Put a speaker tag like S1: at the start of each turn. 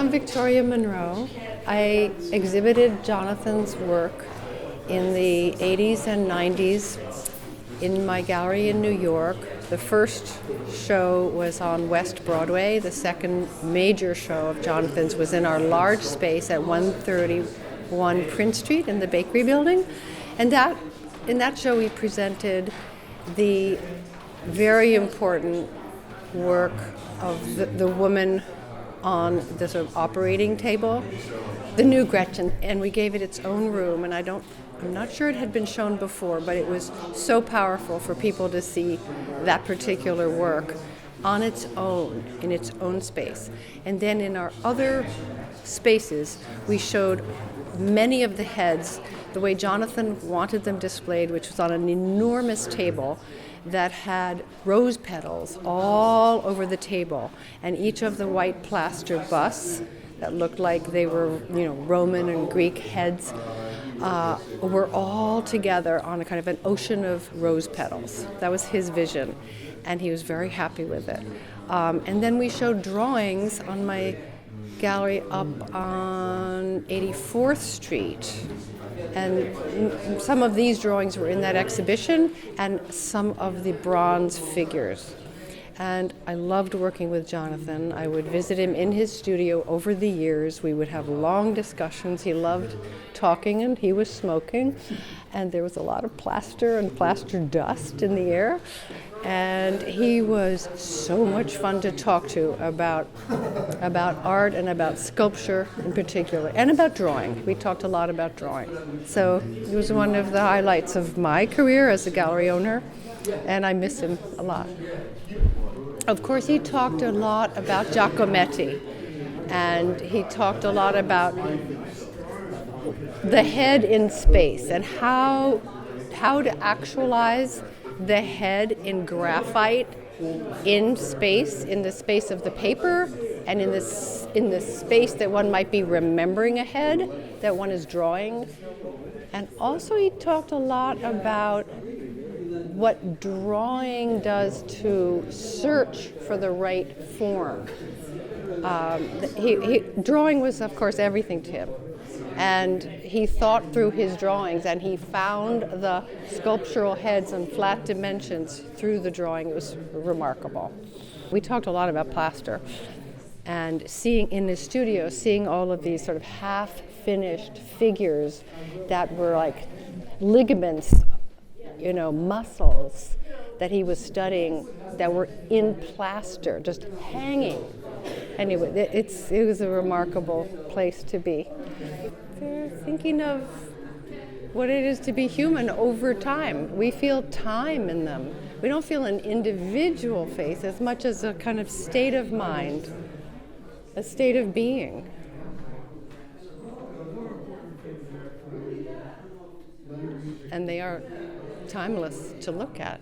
S1: I'm Victoria Munroe. I exhibited Jonathan's work in the 80s and 90s in my gallery in New York. The first show was on West Broadway. The second major show of Jonathan's was in our large space at 131 Prince Street in the Bakery Building. And in that show we presented the very important work of the woman on the sort of operating table, the new Gretchen, and we gave it its own room. And I'm not sure it had been shown before, but it was so powerful for people to see that particular work on its own, in its own space. And then in our other spaces, we showed many of the heads the way Jonathan wanted them displayed, which was on an enormous table that had rose petals all over the table, and each of the white plaster busts that looked like they were, Roman and Greek heads were all together on a kind of an ocean of rose petals. That was his vision, and he was very happy with it. And then we showed drawings on my gallery up on 84th Street. And some of these drawings were in that exhibition, and some of the bronze figures. And I loved working with Jonathan. I would visit him in his studio over the years. We would have long discussions. He loved talking, and he was smoking. And there was a lot of plaster and plaster dust in the air. And he was so much fun to talk to about art and about sculpture in particular, and about drawing. We talked a lot about drawing. So it was one of the highlights of my career as a gallery owner, and I miss him a lot. Of course, he talked a lot about Giacometti, and he talked a lot about the head in space and how to actualize the head in graphite in space, in the space of the paper, and in the space that one might be remembering a head that one is drawing. And also he talked a lot about what drawing does to search for the right form. Drawing was, of course, everything to him. And he thought through his drawings, and he found the sculptural heads and flat dimensions through the drawing. It was remarkable. We talked a lot about plaster, and seeing in the studio, seeing all of these sort of half-finished figures that were like ligaments, muscles that he was studying that were in plaster, just hanging. Anyway, it was a remarkable place to be. They're thinking of what it is to be human over time. We feel time in them. We don't feel an individual face as much as a kind of state of mind, a state of being. And they are timeless to look at.